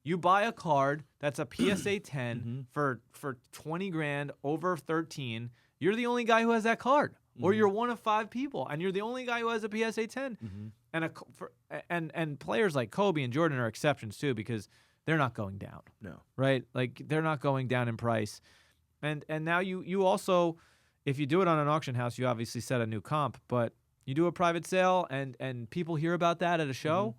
You buy a card that's a PSA 10 for 20 grand over 13. You're the only guy who has that card, or you're one of 5 people, and you're the only guy who has a PSA 10. And players like Kobe and Jordan are exceptions too, because they're not going down. No. Right? Like, they're not going down in price. And now you also, if you do it on an auction house, you obviously set a new comp, but you do a private sale and people hear about that at a show.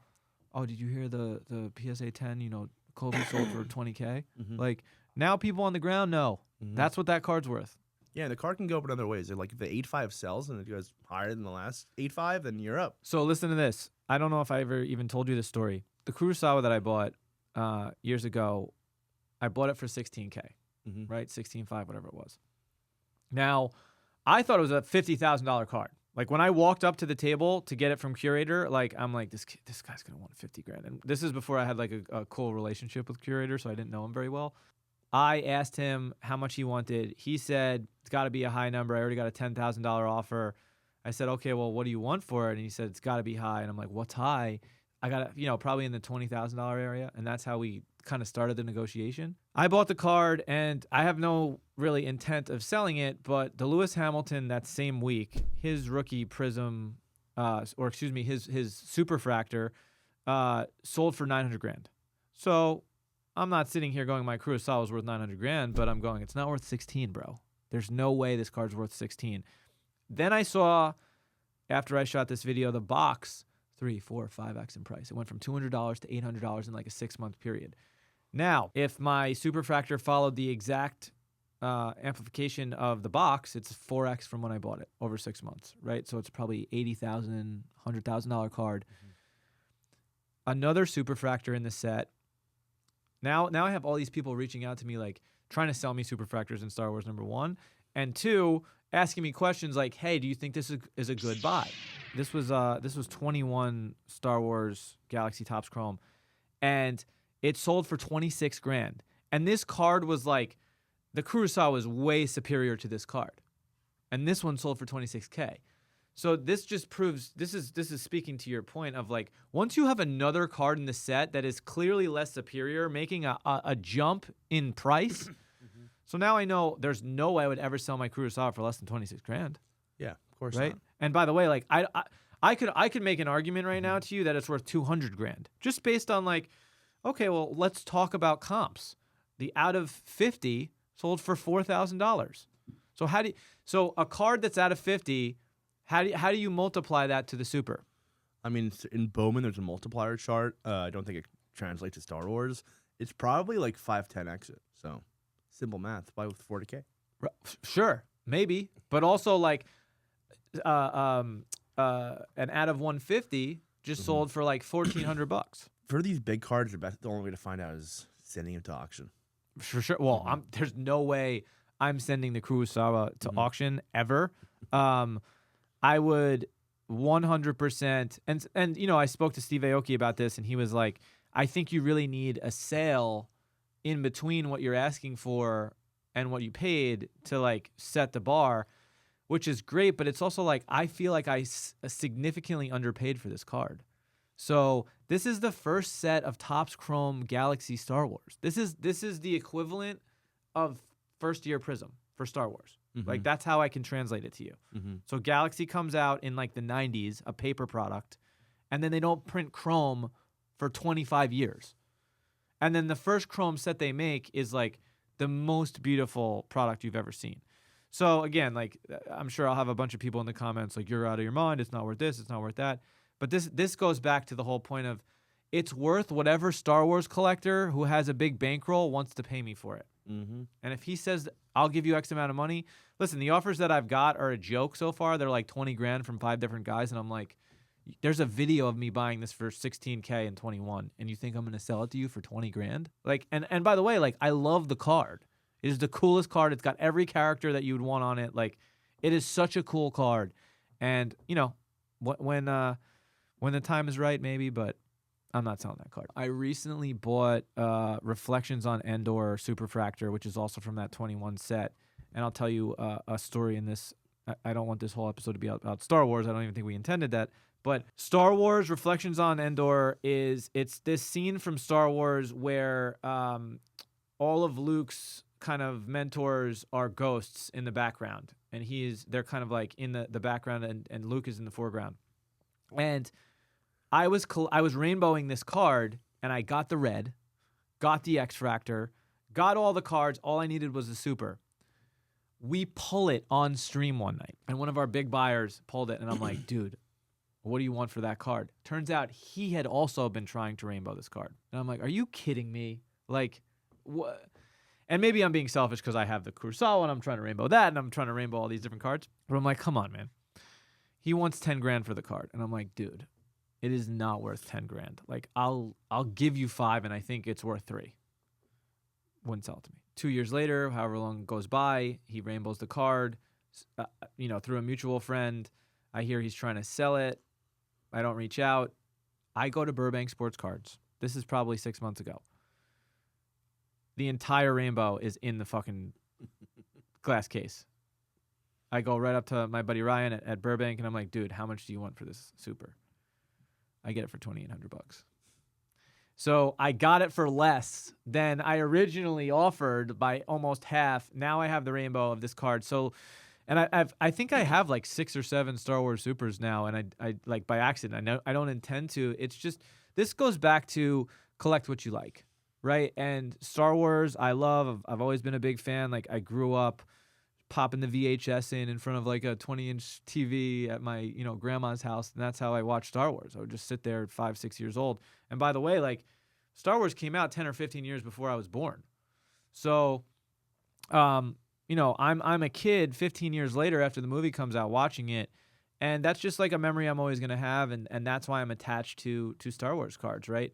Oh, did you hear the PSA 10, Kobe sold for $20K? Like, now people on the ground know. That's what that card's worth. Yeah, the card can go up in other ways. Like, if the 8.5 sells and it goes higher than the last 8.5, then you're up. So listen to this. I don't know if I ever even told you this story. The Kurosawa that I bought years ago, I bought it for $16K, right? 16.5, whatever it was. Now, I thought it was a $50,000 card. Like, when I walked up to the table to get it from Curator, like, I'm like, this guy's going to want 50 grand. And this is before I had, like, a cool relationship with Curator, so I didn't know him very well. I asked him how much he wanted. He said, it's got to be a high number. I already got a $10,000 offer. I said, okay, well, what do you want for it? And he said, it's got to be high. And I'm like, what's high? I got it, probably in the $20,000 area. And that's how we kind of started the negotiation. I bought the card, and I have no really intent of selling it, but the Lewis Hamilton that same week, his rookie Prism, his Superfractor, sold for 900 grand. So I'm not sitting here going, my Kurosawa is worth 900 grand, but I'm going, it's not worth 16, bro. There's no way this card's worth 16. Then I saw, after I shot this video, the box 3, 4, 5x in price. It went from $200 to $800 in like a 6-month period. Now, if my Superfractor followed the exact amplification of the box, it's 4x from when I bought it over 6 months, right? So it's probably $80,000, $100,000 card. Another Superfractor in the set. Now I have all these people reaching out to me, like, trying to sell me Superfractors in Star Wars #1, and 2, asking me questions like, hey, do you think this is a good buy? This was 21 Star Wars Galaxy Topps Chrome, and it sold for 26 grand. And this card was like, the Kurosawa was way superior to this card, and this one sold for 26K. So this just proves, this is speaking to your point of, like, once you have another card in the set that is clearly less superior, making a jump in price. So now I know there's no way I would ever sell my Kurosawa for less than 26 grand. Yeah, of course right? not. And by the way, like, I could make an argument right now to you that it's worth 200 grand, just based on, like, okay, well, let's talk about comps. The out of 50 sold for $4,000. So a card that's out of 50, how do you multiply that to the Super? I mean, in Bowman, there's a multiplier chart. I don't think it translates to Star Wars. It's probably like 5-10x it. So simple math. Buy with 40K. Sure, maybe, but also, like, an out of 150 just sold for like $1,400. For these big cards, the only way to find out is sending them to auction. For sure. Well, there's no way I'm sending the Kurosawa to auction ever. I would 100%. And I spoke to Steve Aoki about this, and he was like, I think you really need a sale in between what you're asking for and what you paid to, like, set the bar, which is great. But it's also like, I feel like I significantly underpaid for this card. So this is the first set of Topps Chrome Galaxy Star Wars. This is the equivalent of first year Prism for Star Wars. Like, that's how I can translate it to you. So Galaxy comes out in, like, the 90s, a paper product, and then they don't print Chrome for 25 years. And then the first Chrome set they make is, like, the most beautiful product you've ever seen. So again, like, I'm sure I'll have a bunch of people in the comments like, you're out of your mind, it's not worth this, it's not worth that. But this goes back to the whole point of, it's worth whatever Star Wars collector who has a big bankroll wants to pay me for it. And if he says, I'll give you X amount of money, listen, the offers that I've got are a joke so far. They're like 20 grand from 5 different guys. And I'm like, there's a video of me buying this for 16K and 21. And you think I'm going to sell it to you for 20 grand? Like, and by the way, like, I love the card. It is the coolest card. It's got every character that you would want on it. Like, it is such a cool card. And, when the time is right, maybe, but I'm not selling that card. I recently bought Reflections on Endor Superfractor, which is also from that 21 set. And I'll tell you a story in this. I don't want this whole episode to be about Star Wars. I don't even think we intended that. But Star Wars Reflections on Endor it's this scene from Star Wars where all of Luke's kind of mentors are ghosts in the background, and they're kind of like in the background, and Luke is in the foreground. And I was rainbowing this card, and I got the red, got the X-Fractor, got all the cards. All I needed was the super. We pull it on stream one night, and one of our big buyers pulled it, and I'm like, dude, what do you want for that card? Turns out he had also been trying to rainbow this card. And I'm like, are you kidding me? Like, what? And maybe I'm being selfish because I have the Kurosawa and I'm trying to rainbow that, and I'm trying to rainbow all these different cards. But I'm like, come on, man. He wants 10 grand for the card. And I'm like, dude, it is not worth 10 grand. Like, I'll give you 5, and I think it's worth 3. Wouldn't sell it to me. 2 years later, however long goes by, he rainbows the card, through a mutual friend. I hear he's trying to sell it. I don't reach out. I go to Burbank Sports Cards. This is probably 6 months ago. The entire rainbow is in the fucking glass case. I go right up to my buddy Ryan at Burbank, and I'm like, dude, how much do you want for this super? I get it for $2,800. So I got it for less than I originally offered by almost half. Now I have the rainbow of this card. So, and I think I have like 6 or 7 Star Wars supers now, and I like by accident. I don't intend to. It's just, this goes back to collect what you like. Right? And Star Wars, I love. I've always been a big fan. Like, I grew up popping the VHS in front of like a 20-inch TV at my, grandma's house, and that's how I watched Star Wars. I would just sit there at 5, 6 years old. And by the way, like, Star Wars came out 10 or 15 years before I was born. So, I'm a kid 15 years later after the movie comes out watching it, and that's just like a memory I'm always going to have, and that's why I'm attached to Star Wars cards, right?